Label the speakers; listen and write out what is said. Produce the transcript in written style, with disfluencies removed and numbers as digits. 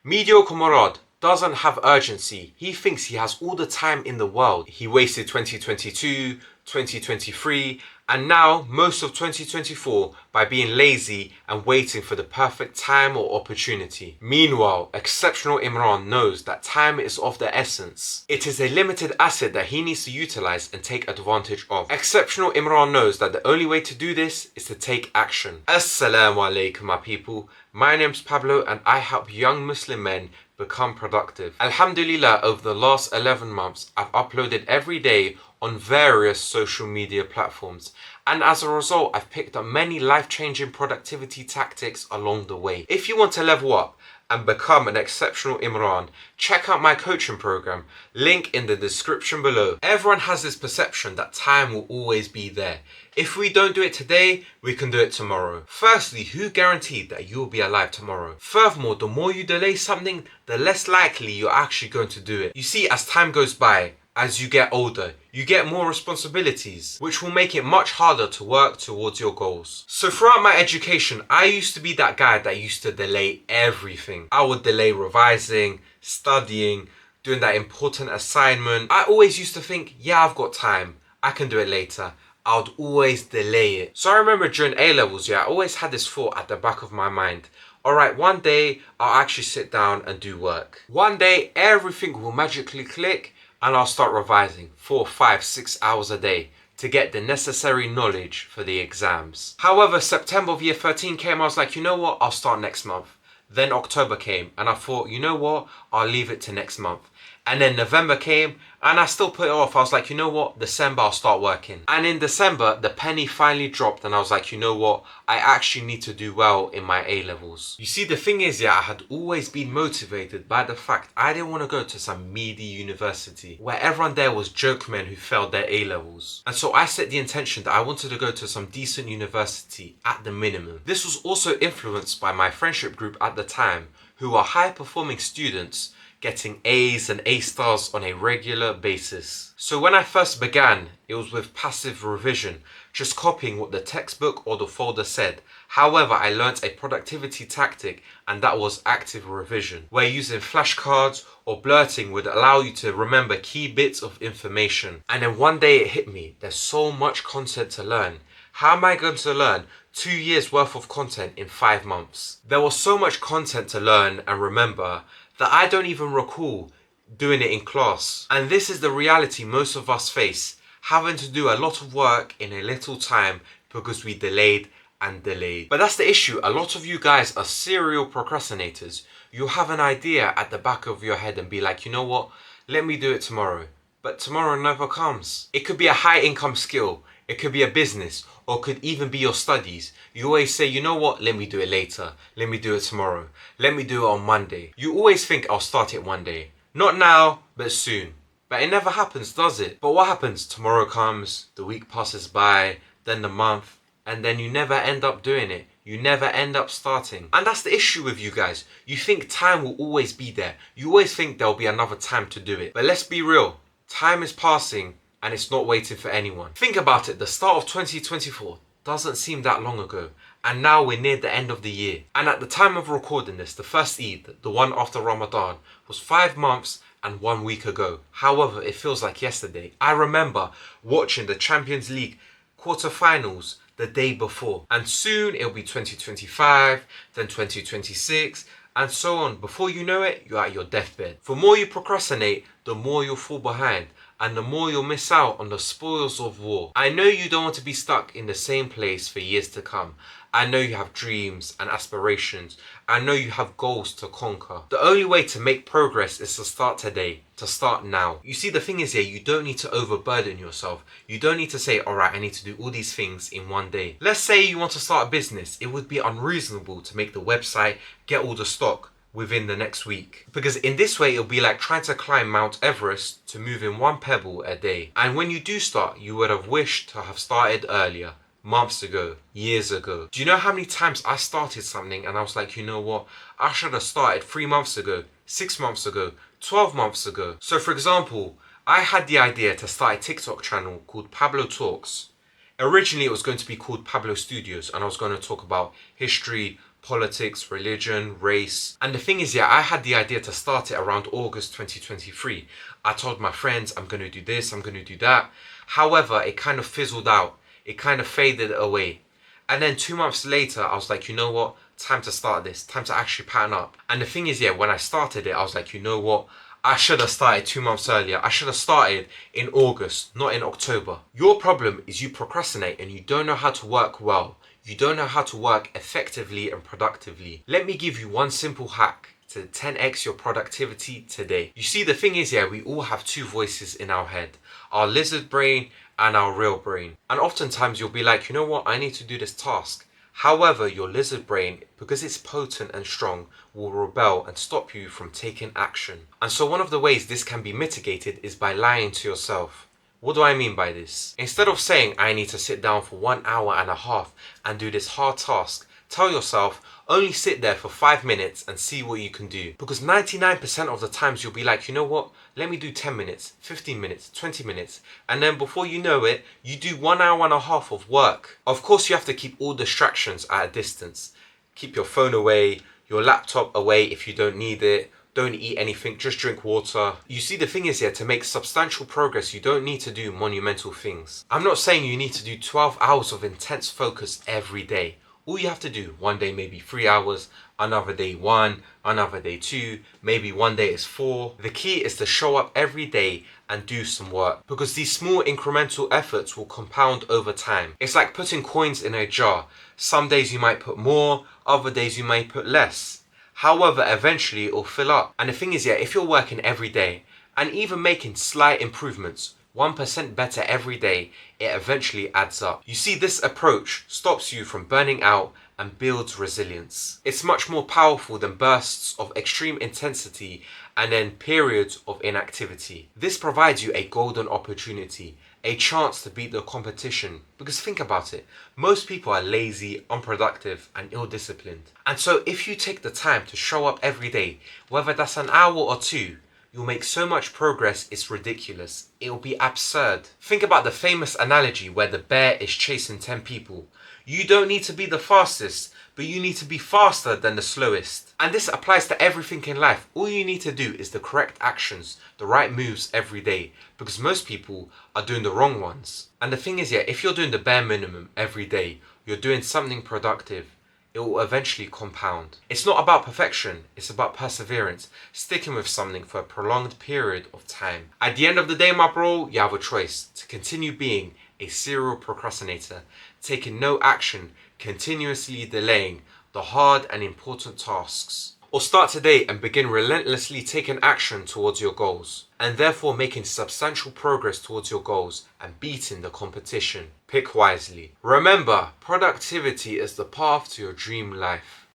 Speaker 1: Mediocre Murad doesn't have urgency. He thinks he has all the time in the world. He wasted 2022, 2023, and now most of 2024 by being lazy and waiting for the perfect time or opportunity. Meanwhile, exceptional Imran knows that time is of the essence. It is a limited asset that he needs to utilize and take advantage of. Exceptional Imran knows that the only way to do this is to take action. Assalamu alaikum, my people. My name's Pablo and I help young Muslim men become productive. Alhamdulillah, over the last 11 months, I've uploaded every day on various social media platforms. And as a result, I've picked up many life-changing productivity tactics along the way. If you want to level up and become an exceptional Imran, check out my coaching program, link in the description below. Everyone has this perception that time will always be there. If we don't do it today, we can do it tomorrow. Firstly, who guaranteed that you'll be alive tomorrow? Furthermore, the more you delay something, the less likely you're actually going to do it. You see, as time goes by, as you get older, you get more responsibilities, which will make it much harder to work towards your goals. So throughout my education, I used to be that guy that used to delay everything. I would delay revising, studying, doing that important assignment. I always used to think, yeah, I've got time, I can do it later. I would always delay it. So I remember during A-levels, I always had this thought at the back of my mind. Alright, one day I'll actually sit down and do work. One day everything will magically click and I'll start revising 4, 5, 6 hours a day to get the necessary knowledge for the exams. However, September of year 13 came, I was like, you know what, I'll start next month. Then October came and I thought, you know what, I'll leave it to next month. And then November came and I still put it off. I was like, you know what, December I'll start working. And in December, the penny finally dropped and I was like, you know what, I actually need to do well in my A-levels. You see, the thing is, I had always been motivated by the fact I didn't want to go to some meaty university where everyone there was jokemen who failed their A-levels. And so I set the intention that I wanted to go to some decent university at the minimum. This was also influenced by my friendship group at the time, who are high-performing students getting A's and A stars on a regular basis. So when I first began, it was with passive revision, just copying what the textbook or the folder said. However, I learnt a productivity tactic, and that was active revision, where using flashcards or blurting would allow you to remember key bits of information. And then one day it hit me, there's so much content to learn. How am I going to learn 2 years worth of content in 5 months? There was so much content to learn and remember that I don't even recall doing it in class. And this is the reality most of us face, having to do a lot of work in a little time because we delayed and delayed. But that's the issue. A lot of you guys are serial procrastinators. You'll have an idea at the back of your head and be like, you know what, let me do it tomorrow. But tomorrow never comes. It could be a high income skill, it could be a business, or it could even be your studies. You always say, you know what, let me do it later. Let me do it tomorrow. Let me do it on Monday. You always think I'll start it one day. Not now, but soon. But it never happens, does it? But what happens? Tomorrow comes, the week passes by, then the month, and then you never end up doing it. You never end up starting. And that's the issue with you guys. You think time will always be there. You always think there'll be another time to do it. But let's be real. Time is passing and it's not waiting for anyone. Think about it, the start of 2024 doesn't seem that long ago, and now we're near the end of the year. And at the time of recording this, the first Eid, the one after Ramadan, was 5 months and 1 week ago. However, it feels like yesterday. I remember watching the Champions League quarterfinals the day before, and soon it'll be 2025, then 2026, and so on. Before you know it, you're at your deathbed. The more you procrastinate, the more you'll fall behind, and the more you'll miss out on the spoils of war. I know you don't want to be stuck in the same place for years to come. I know you have dreams and aspirations. I know you have goals to conquer. The only way to make progress is to start today, to start now. You see, the thing is here, you don't need to overburden yourself. You don't need to say, alright, I need to do all these things in one day. Let's say you want to start a business. It would be unreasonable to make the website, get all the stock within the next week. Because in this way, it'll be like trying to climb Mount Everest to move in 1 pebble a day. And when you do start, you would have wished to have started earlier. Months ago, years ago. Do you know how many times I started something and I was like, you know what, I should have started 3 months ago, 6 months ago, 12 months ago. So for example, I had the idea to start a TikTok channel called Pablo Talks. Originally it was going to be called Pablo Studios and I was going to talk about history, politics, religion, race. And the thing is, yeah, I had the idea to start it around August 2023. I told my friends, I'm going to do this, I'm going to do that. However, it kind of fizzled out. It kind of faded away. And then 2 months later, I was like, you know what? Time to start this. Time to actually pattern up. And the thing is, yeah, when I started it, I was like, you know what? I should have started 2 months earlier. I should have started in August, not in October. Your problem is you procrastinate and you don't know how to work well. You don't know how to work effectively and productively. Let me give you one simple hack to 10x your productivity today. You see, the thing is, yeah, we all have two voices in our head. Our lizard brain and our real brain. And oftentimes you'll be like, you know what, I need to do this task. However, your lizard brain, because it's potent and strong, will rebel and stop you from taking action. And so one of the ways this can be mitigated is by lying to yourself. What do I mean by this? Instead of saying, I need to sit down for 1 hour and a half and do this hard task, tell yourself, only sit there for 5 minutes and see what you can do. Because 99% of the times you'll be like, you know what? Let me do 10 minutes, 15 minutes, 20 minutes. And then before you know it, you do 1 hour and a half of work. Of course, you have to keep all distractions at a distance. Keep your phone away, your laptop away if you don't need it. Don't eat anything, just drink water. You see, the thing is here, to make substantial progress, you don't need to do monumental things. I'm not saying you need to do 12 hours of intense focus every day. All you have to do, one day maybe 3 hours, another day 1, another day 2, maybe one day is 4. The key is to show up every day and do some work, because these small incremental efforts will compound over time. It's like putting coins in a jar. Some days you might put more, other days you may put less. However, eventually it will fill up. And the thing is, yeah, if you're working every day and even making slight improvements, 1% better every day, it eventually adds up. You see, this approach stops you from burning out and builds resilience. It's much more powerful than bursts of extreme intensity and then periods of inactivity. This provides you a golden opportunity, a chance to beat the competition. Because think about it, most people are lazy, unproductive, and ill-disciplined. And so if you take the time to show up every day, whether that's an hour or 2, you'll make so much progress it's ridiculous. It'll be absurd. Think about the famous analogy where the bear is chasing 10 people. You don't need to be the fastest, but you need to be faster than the slowest. And this applies to everything in life. All you need to do is the correct actions, the right moves every day, because most people are doing the wrong ones. And the thing is, yeah, if you're doing the bare minimum every day, you're doing something productive, it will eventually compound. It's not about perfection, it's about perseverance, sticking with something for a prolonged period of time. At the end of the day, my bro, you have a choice to continue being a serial procrastinator, taking no action, continuously delaying the hard and important tasks. Or start today and begin relentlessly taking action towards your goals, and therefore making substantial progress towards your goals and beating the competition. Pick wisely. Remember, productivity is the path to your dream life.